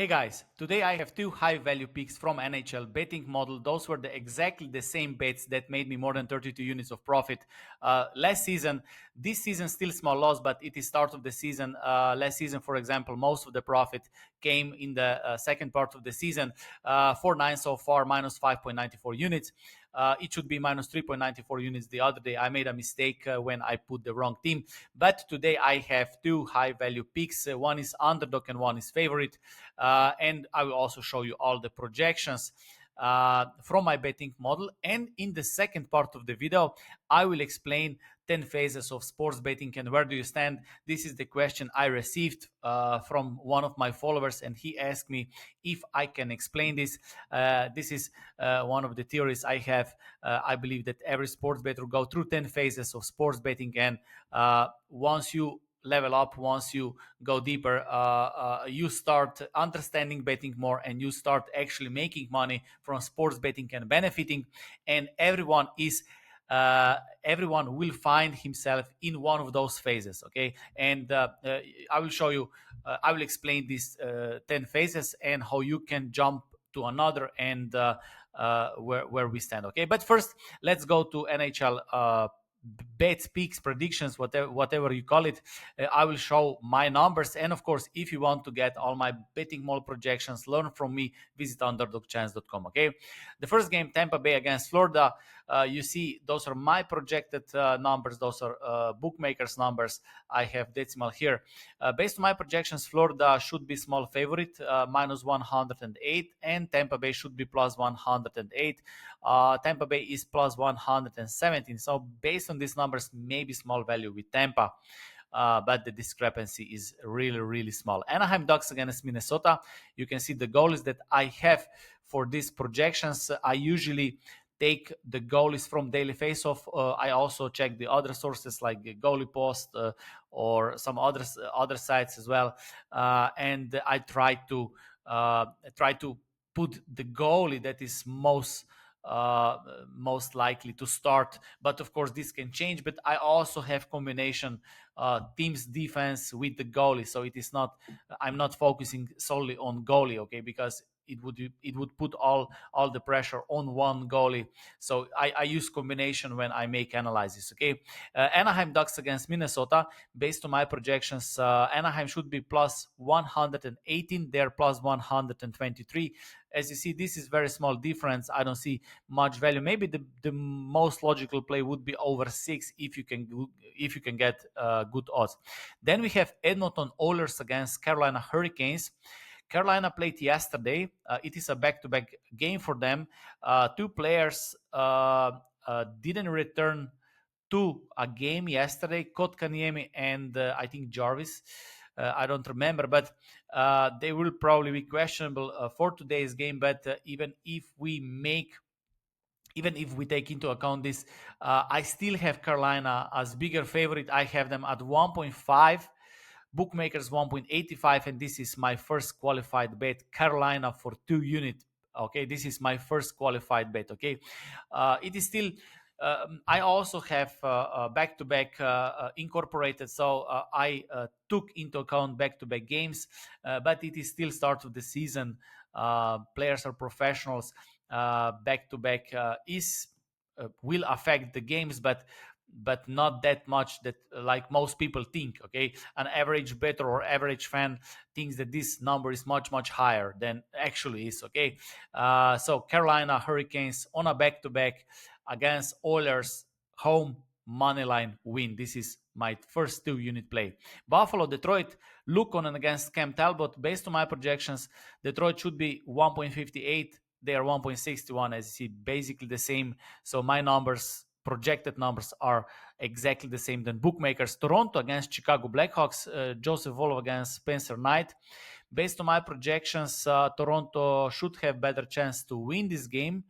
Hey guys, today I have two high value picks from NHL betting model. Those were exactly the same bets that made me more than 32 units of profit last season. This season still small loss, but it is start of the season. Last season, for example, most of the profit came in the second part of the season. 4-9 so far, minus 5.94 units. It should be minus 3.94 units the other day. I made a mistake when I put the wrong team. But today I have two high value picks. One is underdog and one is favorite. And I will also show you all the projections from my betting model. And in the second part of the video, I will explain 10 phases of sports betting and where do you stand. This is the question I received from one of my followers, and he asked me if I can explain this. This is one of the theories I have. I believe that every sports bettor go through 10 phases of sports betting, and once you level up, once you go deeper, you start understanding betting more, and you start actually making money from sports betting and benefiting. And everyone will find himself in one of those phases. Okay, and I will show you. I will explain these 10 phases and how you can jump to another, and where we stand. Okay, but first let's go to NHL bets, picks, predictions, whatever you call it. I will show my numbers, and of course, if you want to get all my betting model projections, learn from me, visit underdogchance.com. Okay, the first game, Tampa Bay against Florida. You see, those are my projected numbers. Those are bookmakers numbers. I have decimal here. Based on my projections, Florida should be small favorite, minus 108, and Tampa Bay should be plus 108. Tampa Bay is plus 117. So based on these numbers, maybe small value with Tampa. But the discrepancy is really, really small. Anaheim Ducks against Minnesota. You can see the goalies that I have for these projections. I usually take the goalies from Daily Faceoff. I also check the other sources like Goalie Post or some other sites as well, and I try to put the goalie that is most likely to start. But of course this can change. But I also have combination teams defense with the goalie, so I'm not focusing solely on goalie. Okay, because it would put all the pressure on one goalie. So I use combination when I make analysis. Okay, Anaheim Ducks against Minnesota. Based on my projections, Anaheim should be plus 118. They're plus 123. As you see, this is very small difference. I don't see much value. Maybe the most logical play would be over 6 if you can get good odds. Then we have Edmonton Oilers against Carolina Hurricanes. Carolina played yesterday. It is a back-to-back game for them. Two players didn't return to a game yesterday, Kotkaniemi and I think Jarvis. I don't remember, but they will probably be questionable for today's game. But even if we take into account this, I still have Carolina as bigger favorite. I have them at 1.5. Bookmakers 1.85, and this is my first qualified bet. Carolina for 2 unit. Okay, this is my first qualified bet. Okay, it is still. I also have back-to-back incorporated, so I took into account back-to-back games, but it is still start of the season. Players are professionals. Back-to-back is will affect the games, but not that much that like most people think. Okay, an average bettor or average fan thinks that this number is much higher than actually is. Okay, so Carolina Hurricanes on a back-to-back against Oilers, home money line win. This is my first 2 unit play. Buffalo Detroit, Lukonen against Cam Talbot. Based on my projections, Detroit should be 1.58. They are 1.61, as you see, basically the same. So my projected numbers are exactly the same than bookmakers. Toronto against Chicago Blackhawks, Joseph Volvo against Spencer Knight. Based on my projections, Toronto should have better chance to win this game.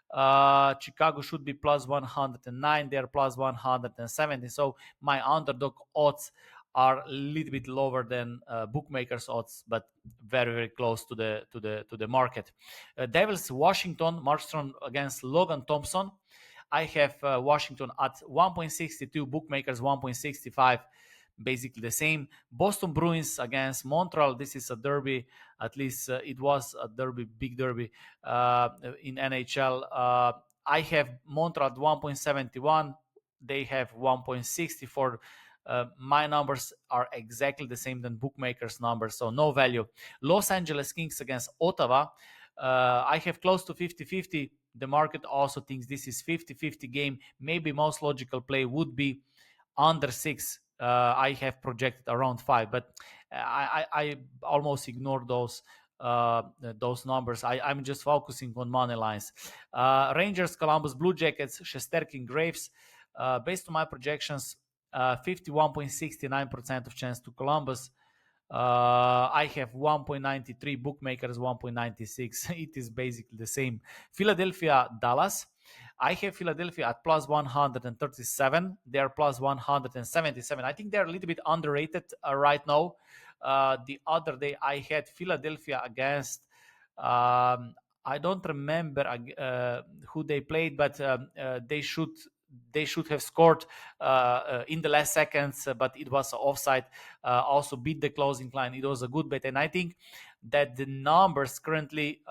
Chicago should be plus 109. They're plus 170. So my underdog odds are a little bit lower than bookmakers odds, but very close to the market. Devils Washington, Markstrom against Logan Thompson. I have Washington at 1.62, bookmakers 1.65. basically the same. Boston Bruins against Montreal. This is a derby. At least it was a derby, big derby in NHL. I have Montreal at 1.71. They have 1.64. My numbers are exactly the same than bookmakers' numbers, so no value. Los Angeles Kings against Ottawa. I have close to 50-50. The market also thinks this is 50-50 game. Maybe most logical play would be under 6. I have projected around 5, but I almost ignore those numbers. I'm just focusing on money lines. Rangers, Columbus Blue Jackets, Shesterkin Graves. Based on my projections, 51.69% of chance to Columbus. I have 1.93, bookmakers 1.96. It is basically the same. Philadelphia, Dallas. I have Philadelphia at plus 137. They are plus 177. I think they're a little bit underrated right now. The other day I had Philadelphia against, I don't remember who they played, but they should have scored in the last seconds, but it was offside. Also beat the closing line. It was a good bet, and I think that the numbers currently.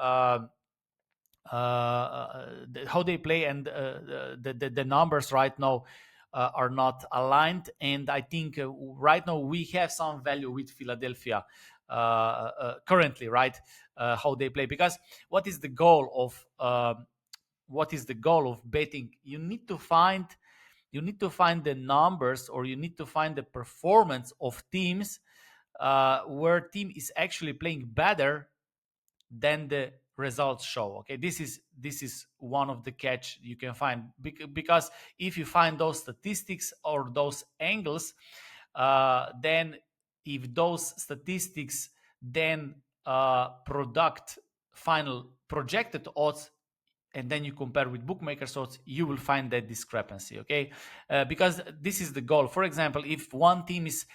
How they play and the numbers right now are not aligned, and I think right now we have some value with Philadelphia currently, right? How they play, because what is the goal of betting? You need to find the numbers, or you need to find the performance of teams where team is actually playing better than the results show. Okay, this is one of the catch you can find, because if you find those statistics or those angles, then if those statistics then product final projected odds, and then you compare with bookmakers odds, you will find that discrepancy. Okay, because this is the goal. For example, if one team is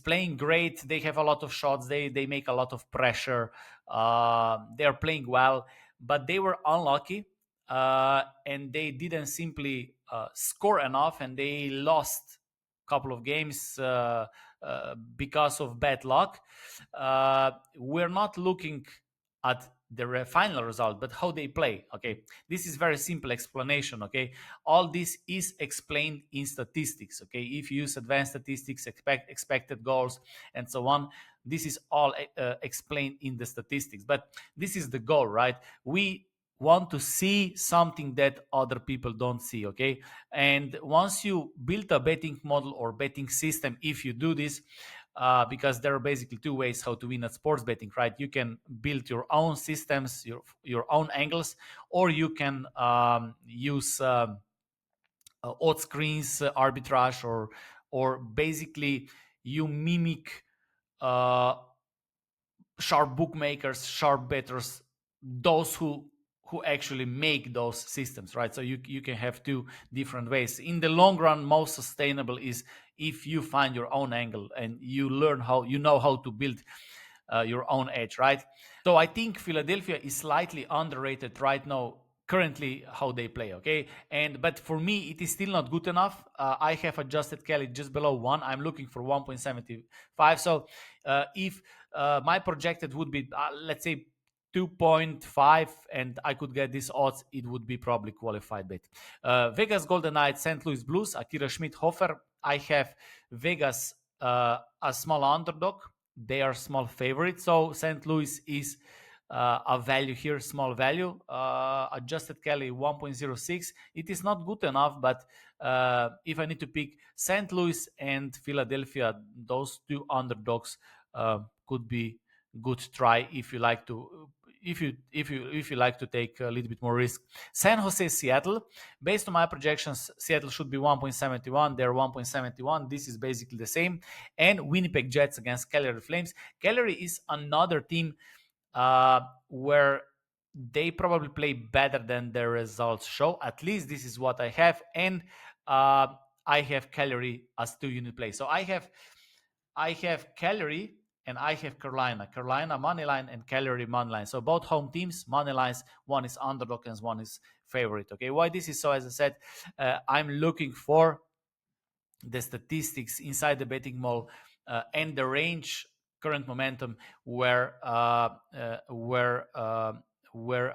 playing great, they have a lot of shots, they make a lot of pressure, they are playing well, but they were unlucky, and they didn't simply score enough, and they lost a couple of games because of bad luck. We're not looking at the final result, but how they play. Okay, this is very simple explanation. Okay, all this is explained in statistics. Okay, if you use advanced statistics, expected goals, and so on, this is all explained in the statistics. But this is the goal, right? We want to see something that other people don't see. Okay, and once you build a betting model or betting system, if you do this, because there are basically two ways how to win at sports betting, right? You can build your own systems, your own angles, or you can use odd screens, arbitrage, or basically you mimic uh, sharp bookmakers, sharp bettors, those who actually make those systems, right? So you can have two different ways. In the long run, most sustainable is if you find your own angle and you learn how to build your own edge, right? So I think Philadelphia is slightly underrated right now, currently how they play. Okay, but for me it is still not good enough. I have adjusted Kelly just below 1. I'm looking for 1.75. So if my projected would be let's say 2.5, and I could get these odds, it would be probably qualified bet. Vegas Golden Knights, St. Louis Blues, Akira Schmidt Hofer. I have Vegas a small underdog. They are small favorites, so St. Louis is a value here, small value. Adjusted Kelly 1.06. It is not good enough, but if I need to pick St. Louis and Philadelphia, those two underdogs could be good try if you like to if you like to take a little bit more risk. San Jose, Seattle. Based on my projections, Seattle should be 1.71. They're 1.71. This is basically the same. And Winnipeg Jets against Calgary Flames. Calgary is another team where they probably play better than their results show. At least this is what I have. And I have Calgary as 2-unit play. So I have Calgary and I have Carolina. Carolina money line and Calgary money line. So both home teams money lines. One is underdog and one is favorite. Okay, why this is so? As I said, I'm looking for the statistics inside the betting mall and the range current momentum where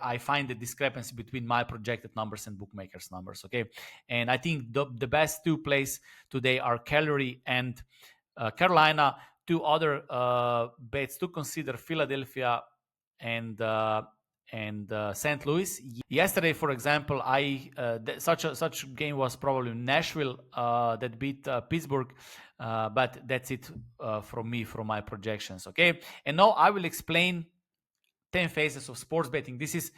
I find the discrepancy between my projected numbers and bookmakers numbers. Okay, and I think the best two plays today are Calgary and Carolina. Two other bets to consider: Philadelphia and St. Louis. Yesterday, for example, such game was probably Nashville that beat Pittsburgh, but that's it from me, from my projections. Okay, and now I will explain 10 phases of sports betting. This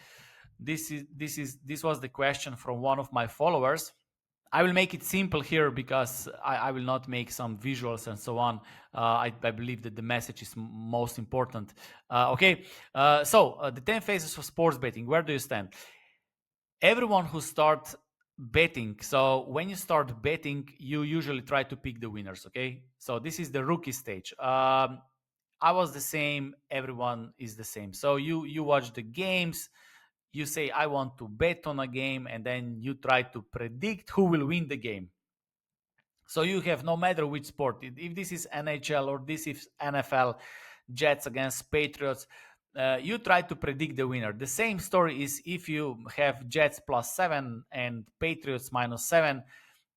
was the question from one of my followers. I will make it simple here because I will not make some visuals and so on. I believe that the message is most important. Okay, so the 10 phases of sports betting. Where do you stand? Everyone who starts betting, so when you start betting, you usually try to pick the winners. Okay, so this is the rookie stage. I was the same. Everyone is the same. So you watch the games, you say I want to bet on a game, and then you try to predict who will win the game. So you have, no matter which sport, if this is NHL or this is NFL, Jets against Patriots, you try to predict the winner. The same story is if you have Jets +7 and Patriots -7,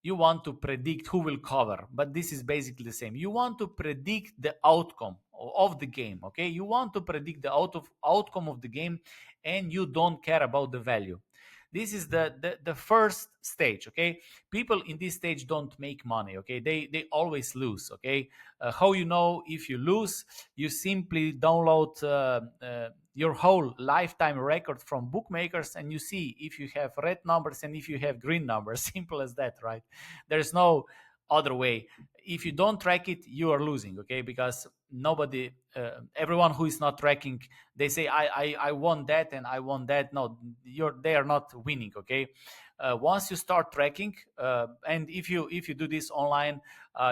you want to predict who will cover. But this is basically the same. You want to predict the outcome of the game. Okay, you want to predict the outcome of the game, and you don't care about the value. This is the first stage. Okay, people in this stage don't make money. Okay, they always lose. Okay, how you know if you lose? You simply download your whole lifetime record from bookmakers, and you see if you have red numbers and if you have green numbers. Simple as that, right? There's no other way. If you don't track it, you are losing. Okay, because nobody, everyone who is not tracking, they say I want that and I want that. No, they are not winning. Okay, once you start tracking, and if you do this online,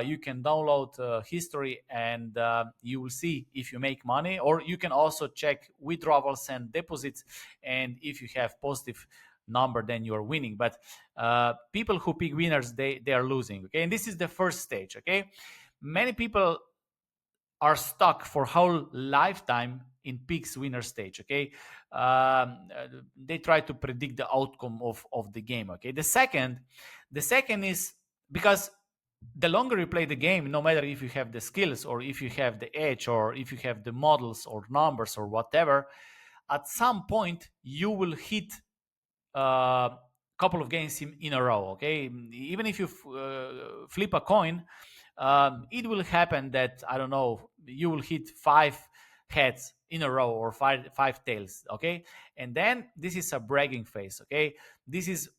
you can download history, and you will see if you make money, or you can also check withdrawals and deposits, and if you have positive number, then you are winning. But people who pick winners, they are losing. Okay, and this is the first stage. Okay, many people are stuck for whole lifetime in picks winner stage. Okay, they try to predict the outcome of the game. Okay, the second is because the longer you play the game, no matter if you have the skills or if you have the edge or if you have the models or numbers or whatever, at some point you will hit a couple of games in a row. Okay, even if you flip a coin, it will happen that, I don't know, you will hit 5 heads in a row or five tails. Okay, and then this is a bragging phase. Okay, this is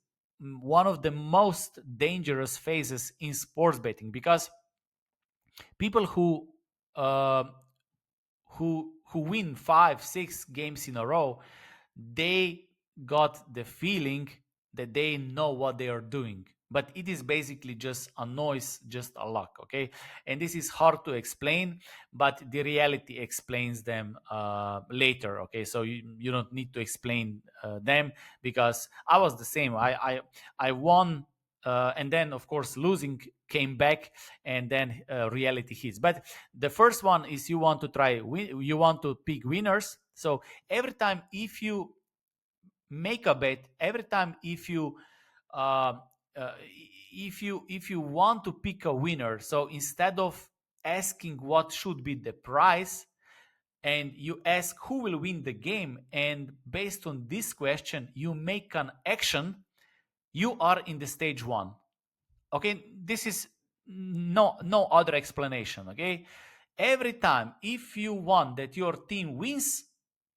one of the most dangerous phases in sports betting, because people uh, who win 5 6 games in a row, they got the feeling that they know what they are doing, but it is basically just a noise, just a luck. Okay, and this is hard to explain, but the reality explains them later. Okay, so you don't need to explain them, because I was the same. I won, and then of course losing came back, and then reality hits. But the first one is you want to you want to pick winners. So every time if you make a bet, every time uh, if you want to pick a winner, so instead of asking what should be the price, and you ask who will win the game, and based on this question you make an action, you are in the stage one. Okay, this is no other explanation. Okay, every time if you want that your team wins,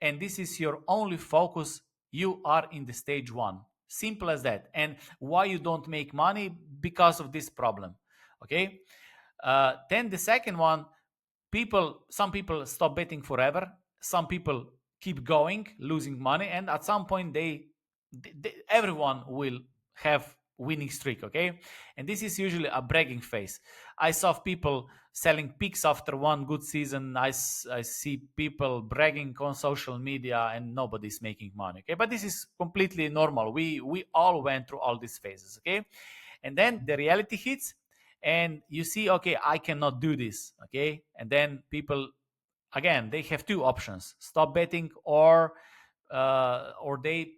and this is your only focus, you are in the stage one. Simple as that. And why you don't make money? Because of this problem. Okay, then the second one, some people stop betting forever, some people keep going, losing money, and at some point everyone will have winning streak. Okay, and this is usually a bragging phase. I saw people selling picks after one good season. I see people bragging on social media, and nobody's making money. Okay, but this is completely normal. We all went through all these phases. Okay, and then the reality hits, and you see, okay, I cannot do this, okay, and then people, again, they have two options: stop betting, or they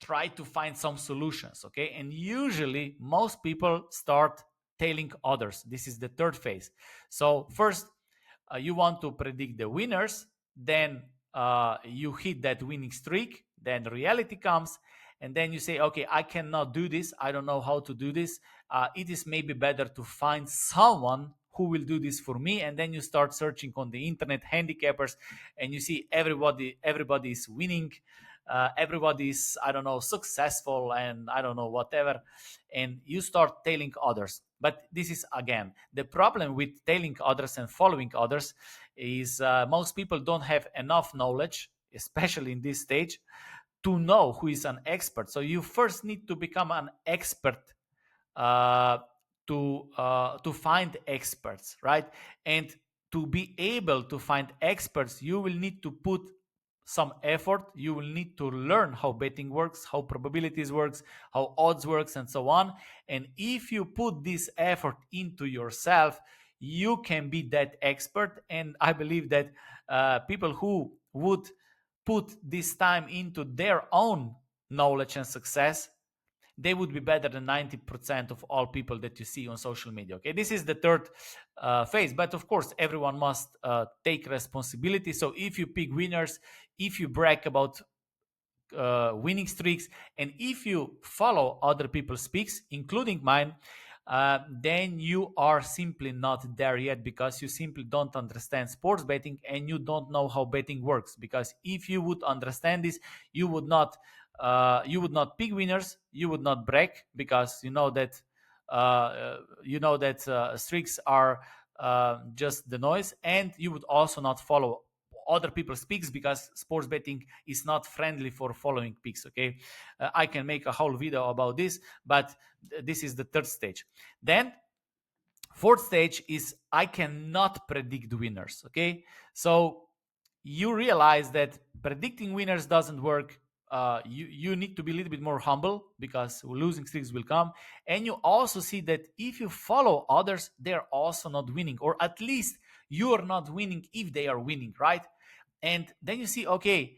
try to find some solutions, okay. And usually most people start tailing others. This is the third phase. So first, you want to predict the winners, then you hit that winning streak, then reality comes, and then you say, okay, I cannot do this, I don't know how to do this. It is maybe better to find someone who will do this for me. And then you start searching on the internet handicappers, and you see everybody is winning, everybody is, I don't know, successful, and I don't know, whatever, and you start tailing others. But this is, again, the problem with tailing others and following others is, most people don't have enough knowledge, especially in this stage, to know who is an expert. So you first need to become an expert, uh, to find experts, right? And to be able to find experts, you will need to put some effort. You will need to learn how betting works, how probabilities works, how odds works, and so on. And if you put this effort into yourself, you can be that expert. And I believe that people who would put this time into their own knowledge and success, they would be better than 90% of all people that you see on social media. Okay, this is the third phase. But of course, everyone must take responsibility. So if you pick winners, if you brag about winning streaks, and if you follow other people's picks, including mine, then you are simply not there yet, because you simply don't understand sports betting and you don't know how betting works. Because if you would understand this, you would not pick winners, you would not brag, because streaks are just the noise, and you would also not follow other people's picks, because sports betting is not friendly for following picks. Okay, I can make a whole video about this, but this is the third stage. Then fourth stage is, I cannot predict winners. Okay, so you realize that predicting winners doesn't work. You need to be a little bit more humble, because losing streaks will come. And you also see that if you follow others, they're also not winning, or at least you are not winning if they are winning, right? And then you see, okay,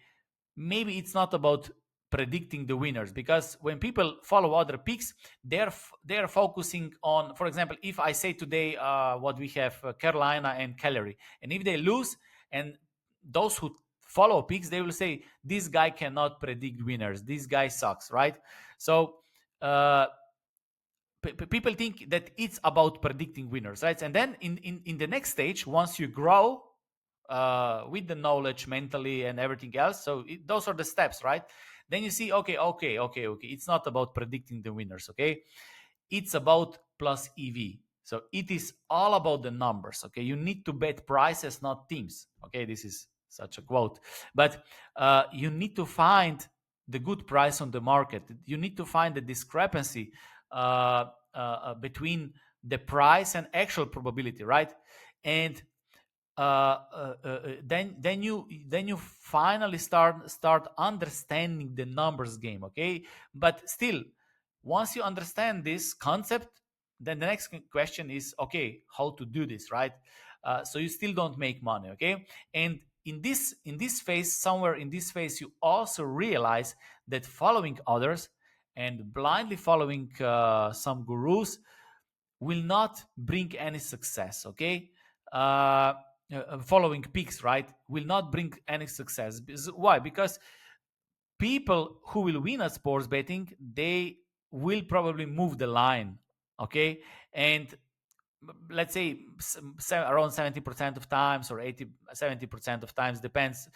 maybe it's not about predicting the winners, because when people follow other picks, they're focusing on, for example, if I say today, what we have, Carolina and Calgary, and if they lose, and those who follow picks, they will say, this guy cannot predict winners, this guy sucks, right? So uh, people think that it's about predicting winners, right? And then in the next stage, once you grow with the knowledge mentally and everything else, so those are the steps, right? Then you see, okay, it's not about predicting the winners, okay? It's about plus EV. So it is all about the numbers, okay? You need to bet prices, not teams, okay? This is such a quote. But you need to find the good price on the market. You need to find the discrepancy between the price and actual probability, right? And then you finally start understanding the numbers game, okay? But still, once you understand this concept, then the next question is, okay, how to do this, right? So you still don't make money, okay? And in this phase, somewhere in this phase, you also realize that following others and blindly following some gurus will not bring any success, okay? Following peaks, right, will not bring any success. Why? Because people who will win at sports betting, they will probably move the line, okay? And let's say around 70% of times, or 70% of times, depends.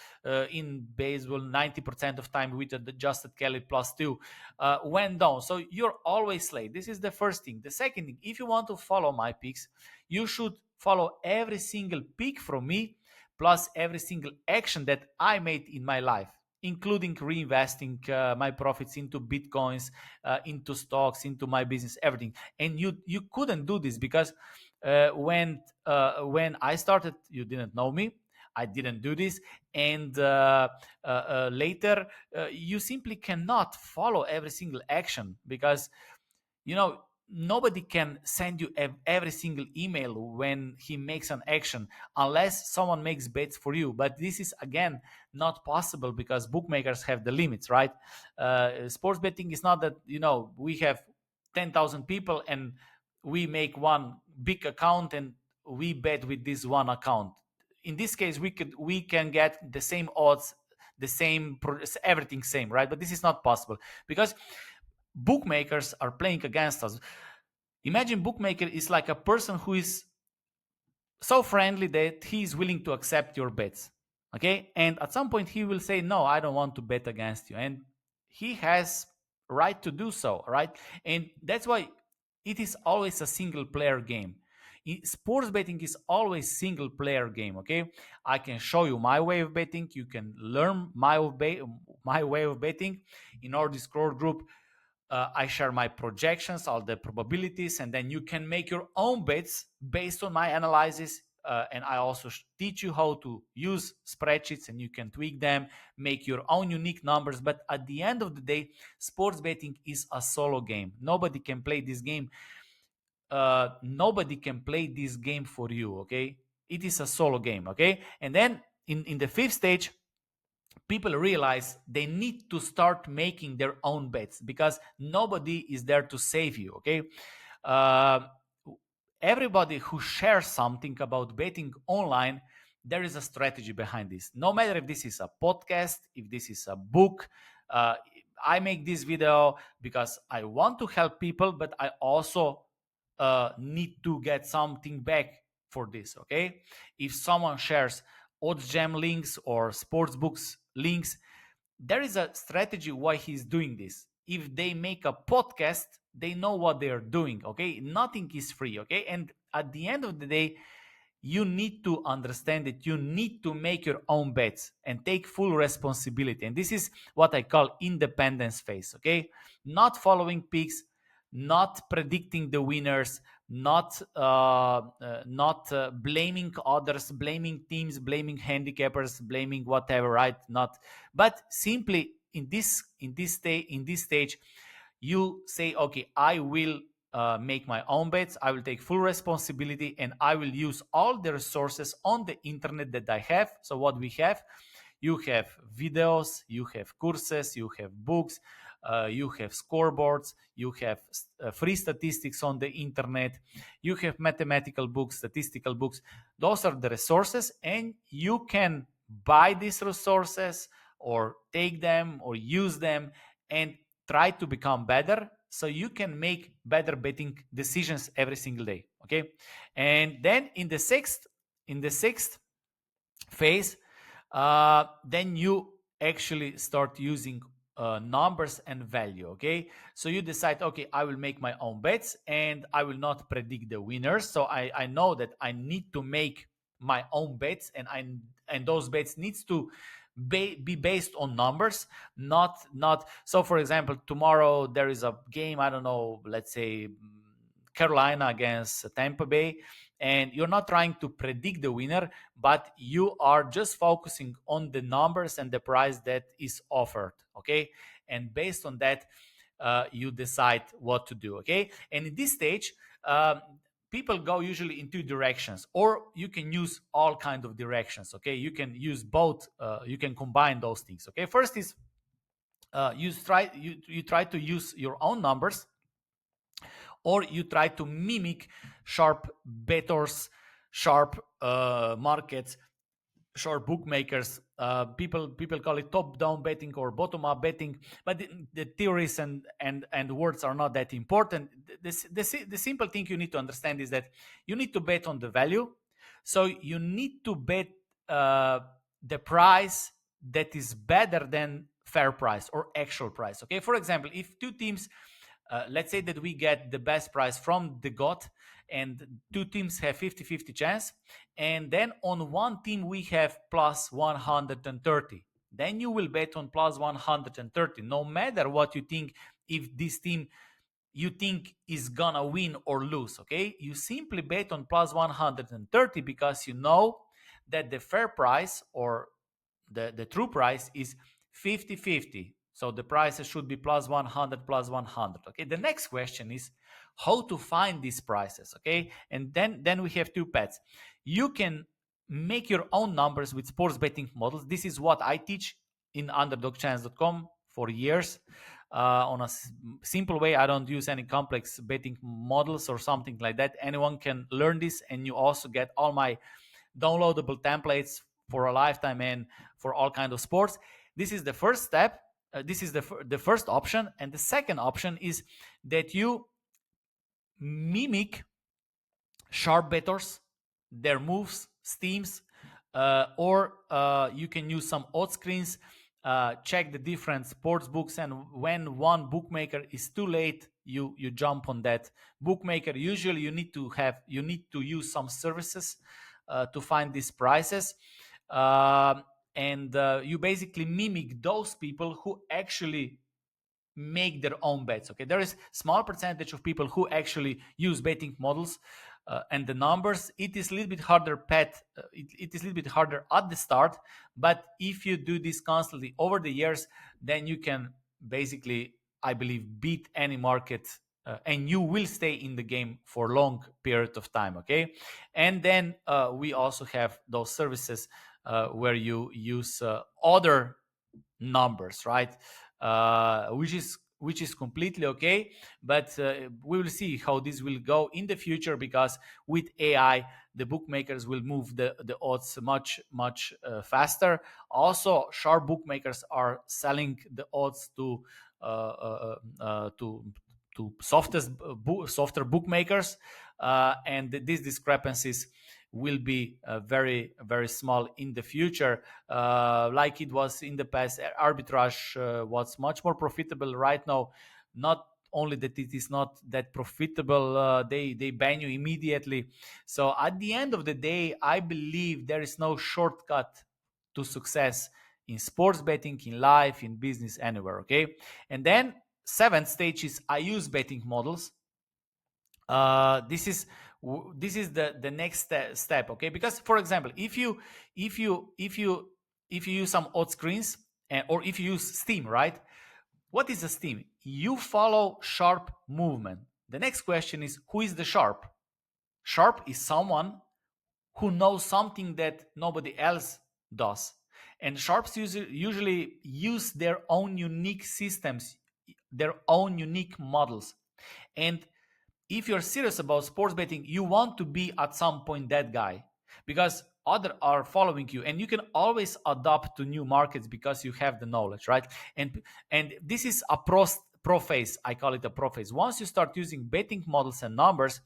In baseball, 90% of time with adjusted Kelly +2 went down. So you're always late. This is the first thing. The second thing, if you want to follow my picks, you should follow every single pick from me, plus every single action that I made in my life, including reinvesting my profits into bitcoins, into stocks, into my business, everything. And you couldn't do this, because when I started, you didn't know me. I didn't do this, and later you simply cannot follow every single action, because you know nobody can send you every single email when he makes an action unless someone makes bets for you. But this is again not possible because bookmakers have the limits, right? Sports betting is not that, we have 10,000 people and we make one big account and we bet with this one account. In this case, we can get the same odds, the same everything same, right? But this is not possible because bookmakers are playing against us. Imagine bookmaker is like a person who is so friendly that he is willing to accept your bets. Okay, and at some point he will say, no, I don't want to bet against you, and he has right to do so, right? And that's why it is always a single player game. Sports betting is always single player game. Okay, I can show you my way of betting, you can learn my way of betting. In our Discord group, I share my projections, all the probabilities, and then you can make your own bets based on my analysis. And I also teach you how to use spreadsheets, and you can tweak them, make your own unique numbers. But at the end of the day, sports betting is a solo game. Nobody can play this game. Nobody can play this game for you. Okay, it is a solo game. Okay, and then in the fifth stage, people realize they need to start making their own bets because nobody is there to save you. Okay, uh, everybody who shares something about betting online, there is a strategy behind this. No matter if this is a podcast, if this is a book, uh, I make this video because I want to help people, but I also need to get something back for this. Okay, if someone shares odds jam links or sports books links, there is a strategy why he's doing this. If they make a podcast, they know what they are doing. Okay, nothing is free. Okay, and at the end of the day, you need to understand that you need to make your own bets and take full responsibility. And this is what I call independence phase. Okay, not following picks, not predicting the winners, not blaming others, blaming teams, blaming handicappers, blaming whatever, right? Not, but simply in this stage, you say, okay, I will make my own bets, I will take full responsibility, and I will use all the resources on the internet that I have. So what we have, you have videos, you have courses, you have books, you have scoreboards, you have free statistics on the internet, you have mathematical books, statistical books. Those are the resources, and you can buy these resources or take them or use them and try to become better so you can make better betting decisions every single day. Okay, and then in the sixth phase, then you actually start using numbers and value. Okay, so you decide, okay, I will make my own bets and I will not predict the winners. So I know that I need to make my own bets, and those bets needs to be based on numbers, not. So for example, tomorrow there is a game, I don't know, let's say Carolina against Tampa Bay, and you're not trying to predict the winner, but you are just focusing on the numbers and the price that is offered. Okay, and based on that, you decide what to do. Okay, and in this stage, people go usually in two directions, or you can use all kind of directions. Okay, you can use both, you can combine those things. Okay, first is you try to use your own numbers, or you try to mimic sharp bettors, sharp markets, sharp bookmakers. People call it top-down betting or bottom-up betting, but the theories and words are not that important. The simple thing you need to understand is that you need to bet on the value. So you need to bet uh, the price that is better than fair price or actual price. Okay, for example, if two teams, let's say that we get the best price from the GOT, and two teams have 50-50 chance, and then on one team we have plus 130, then you will bet on plus 130 no matter what you think, if this team you think is gonna win or lose. Okay, you simply bet on plus 130 because you know that the fair price or the true price is 50-50. So the prices should be plus 100, plus 100. Okay. The next question is how to find these prices. Okay. And then we have two paths. You can make your own numbers with sports betting models. This is what I teach in underdogchance.com for years. On a simple way, I don't use any complex betting models or something like that. Anyone can learn this, and you also get all my downloadable templates for a lifetime and for all kind of sports. This is the first step. This is the first option, and the second option is that you mimic sharp bettors, their moves, steams, or you can use some odd screens. Check the different sports books, and when one bookmaker is too late, you jump on that bookmaker. Usually, you need to use some services to find these prices. And you basically mimic those people who actually make their own bets. Okay, there is small percentage of people who actually use betting models and the numbers. It is a little bit harder it is a little bit harder at the start, but if you do this constantly over the years, then you can basically, I believe, beat any market, and you will stay in the game for a long period of time. Okay, and then we also have those services where you use other numbers, right? Which is completely okay, but we will see how this will go in the future, because with AI, the bookmakers will move the odds much faster. Also, sharp bookmakers are selling the odds to softer bookmakers, and these discrepancies will be very small in the future, like it was in the past. Arbitrage was much more profitable. Right now, not only that it is not that profitable, they ban you immediately. So at the end of the day, I believe there is no shortcut to success in sports betting, in life, in business, anywhere. Okay, and then seventh stage is I use betting models. This is the next step. Okay, because for example, if you use some odd screens, or if you use steam, right? What is a steam? You follow sharp movement. The next question is, who is the sharp? Sharp is someone who knows something that nobody else does, and sharps usually use their own unique systems, their own unique models. And if you're serious about sports betting, you want to be at some point that guy, because other are following you, and you can always adapt to new markets because you have the knowledge, right? And this is a pro phase. I call it a pro phase. Once you start using betting models and numbers,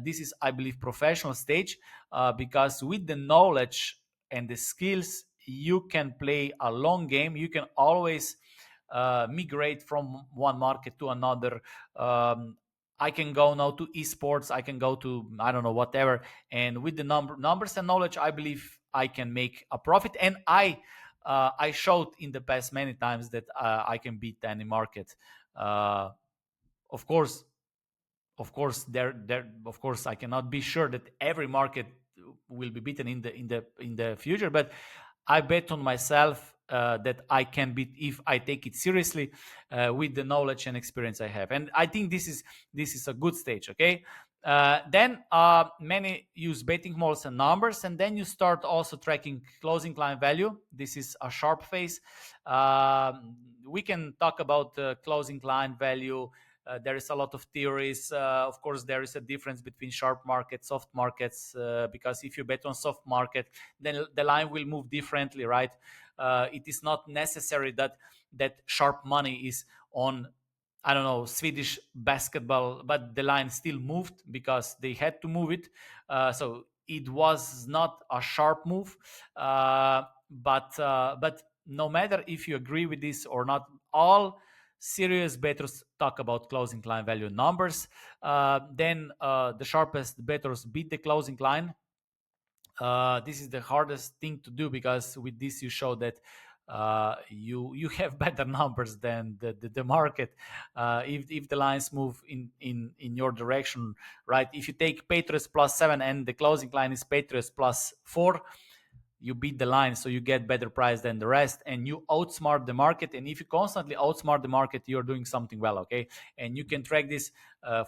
this is, I believe, professional stage, because with the knowledge and the skills, you can play a long game. You can always migrate from one market to another. I can go now to esports. I can go to, I don't know, whatever. And with the numbers and knowledge, I believe I can make a profit. And I showed in the past many times that I can beat any market. Uh, of course, of course I cannot be sure that every market will be beaten in the future, but I bet on myself that I can beat if I take it seriously, with the knowledge and experience I have. And I think this is a good stage. Okay, then many use betting models and numbers, and then you start also tracking closing line value. This is a sharp phase. We can talk about closing line value. There is a lot of theories. Of course, there is a difference between sharp markets, soft markets, because if you bet on soft market, then the line will move differently, right? It is not necessary that sharp money is on, I don't know, Swedish basketball, but the line still moved because they had to move it. So it was not a sharp move. But no matter if you agree with this or not, all serious bettors talk about closing line value numbers. Then the sharpest bettors beat the closing line. This is the hardest thing to do, because with this you show that you have better numbers than the market. If the lines move in your direction, right? If you take Patriots plus 7 and the closing line is Patriots plus 4, you beat the line, so you get better price than the rest, and you outsmart the market. And if you constantly outsmart the market, you're doing something well, okay? And you can track this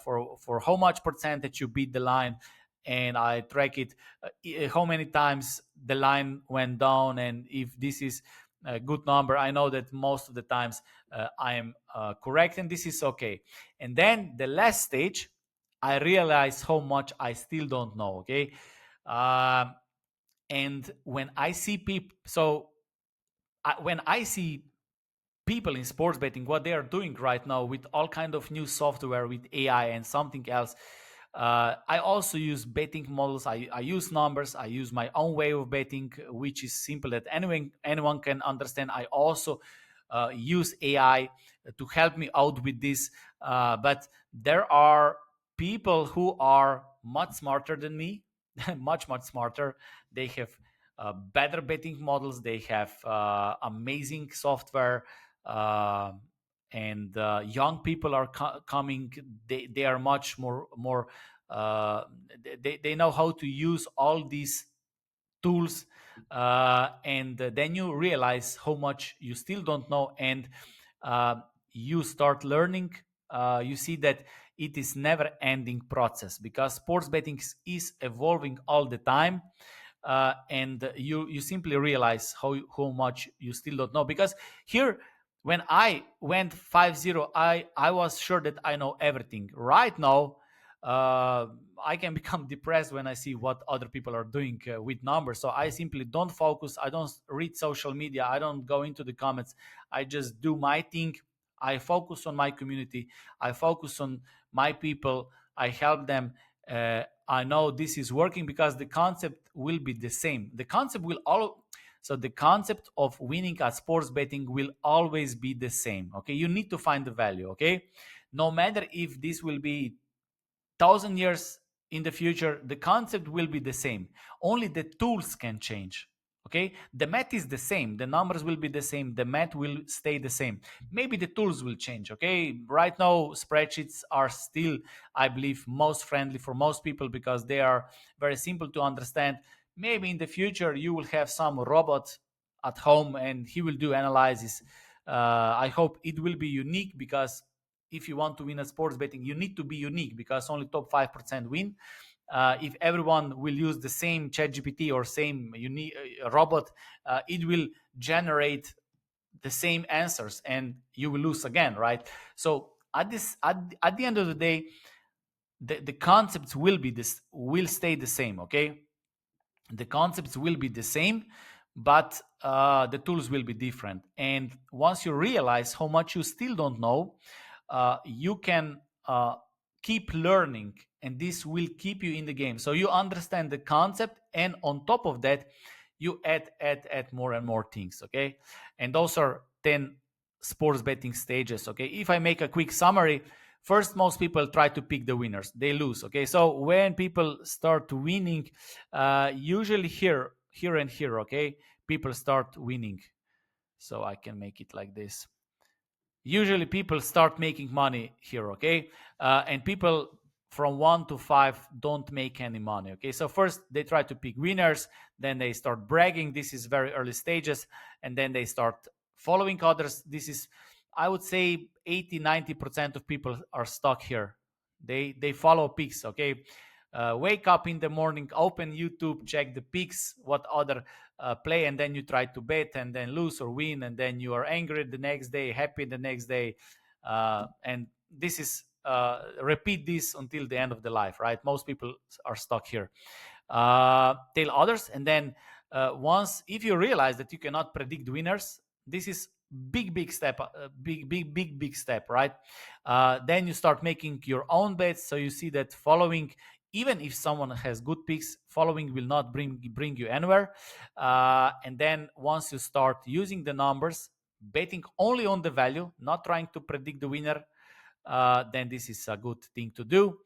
for how much percentage you beat the line. And I track it, how many times the line went down, and if this is a good number, I know that most of the times I am correct, and this is okay. And then the last stage, I realize how much I still don't know, okay? Um, and when I see people, when I see people in sports betting, what they are doing right now with all kind of new software, with AI and something else, I also use betting models. I use numbers. I use my own way of betting, which is simple that anyone can understand. I also use AI to help me out with this. But there are people who are much smarter than me, much smarter. They have better betting models. They have amazing software, uh, and young people are coming. They are much more. Uh, they know how to use all these tools, and then you realize how much you still don't know, and uh, you start learning. You see that it is never ending process, because sports betting is evolving all the time. And you simply realize how much you still don't know, because here, when I went 5-0, I was sure that I know everything. Right now, uh, I can become depressed when I see what other people are doing with numbers. So I simply don't focus. I don't read social media. I don't go into the comments. I just do my thing. I focus on my community. I focus on my people. I help them. I know this is working, because the concept will be the same. The concept will all. So the concept of winning at sports betting will always be the same. Okay, you need to find the value. Okay, no matter if this will be 1,000 years in the future, the concept will be the same. Only the tools can change. Okay, the math is the same, the numbers will be the same, the math will stay the same. Maybe the tools will change. Okay, right now spreadsheets are still, I believe, most friendly for most people, because they are very simple to understand. Maybe in the future you will have some robot at home and he will do analysis. I hope it will be unique, because if you want to win at sports betting, you need to be unique, because only top 5% win. If everyone will use the same ChatGPT or same unique robot, it will generate the same answers, and you will lose again, right? So at the end of the day, the concepts will stay the same. Okay, the concepts will be the same, but the tools will be different. And once you realize how much you still don't know, you can keep learning, and this will keep you in the game. So you understand the concept, and on top of that, you add more and more things. Okay, and those are 10 sports betting stages. Okay, if I make a quick summary, first, most people try to pick the winners, they lose. Okay, so when people start winning, usually here and here, okay, people start winning. So I can make it like this. Usually people start making money here. Okay, and people from 1 to 5 don't make any money. Okay, so first they try to pick winners, then they start bragging. This is very early stages. And then they start following others. This is, I would say, 80-90% of people are stuck here. They follow picks. Okay, wake up in the morning, open YouTube, check the picks, what other play, and then you try to bet and then lose or win, and then you are angry the next day, happy the next day. And this is, repeat this until the end of the life, right? Most people are stuck here. Tell others, and then once, if you realize that you cannot predict winners, this is big step, big step, right? Then you start making your own bets. So you see that following, even if someone has good picks, following will not bring you anywhere. And then once you start using the numbers, betting only on the value, not trying to predict the winner, then this is a good thing to do.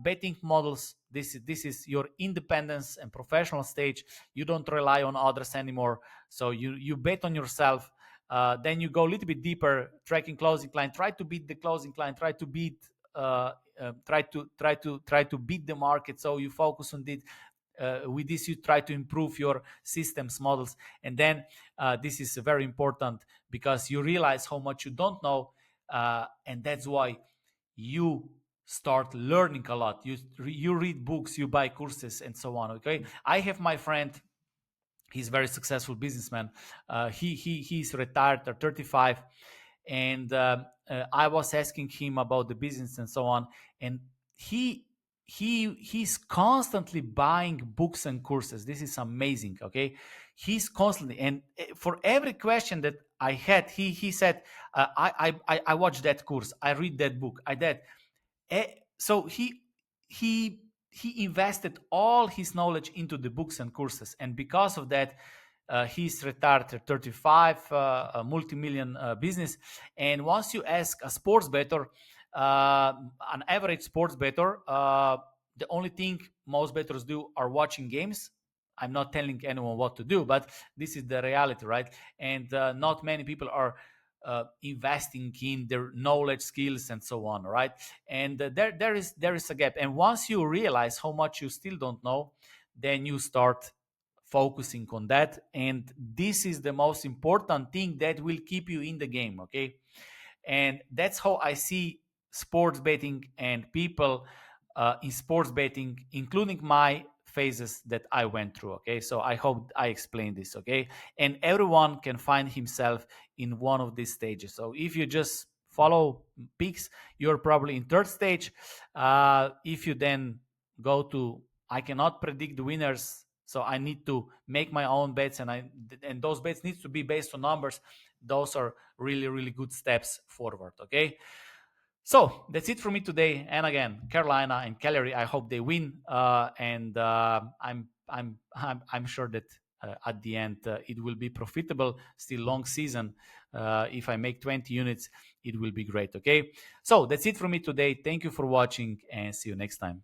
Betting models, this is your independence and professional stage. You don't rely on others anymore, so you bet on yourself. Then you go a little bit deeper, tracking closing line, try to beat the closing line, try to beat try to beat the market. So you focus on it. with this you try to improve your systems models, and then this is very important because you realize how much you don't know, and that's why you start learning a lot. You read books, you buy courses, and so on. Okay, I have my friend. He's a very successful businessman. He's retired at 35, and I was asking him about the business and so on, and he he's constantly buying books and courses. This is amazing. Okay, he's constantly, and for every question that I had, he said, I watched that course, I read that book, I did. So he he invested all his knowledge into the books and courses, and because of that, he's retired at 35, a multi-million business. And once you ask a sports bettor, an average sports bettor, the only thing most bettors do are watching games. I'm not telling anyone what to do, but this is the reality, right? And not many people are investing in their knowledge, skills, and so on, right? And there is a gap. And once you realize how much you still don't know, then you start focusing on that. And this is the most important thing that will keep you in the game. Okay, and that's how I see sports betting and people in sports betting, including my phases that I went through. Okay, so I hope I explained this. Okay, and everyone can find himself in one of these stages. So if you just follow peaks, you're probably in third stage. If you then go to, I cannot predict the winners, so I need to make my own bets, and those bets needs to be based on numbers. Those are really, really good steps forward. Okay, so that's it for me today. And again, Carolina and Cagliari, I hope they win, and I'm sure that at the end it will be profitable. Still long season. If I make 20 units, it will be great. Okay, so that's it for me today. Thank you for watching, and see you next time.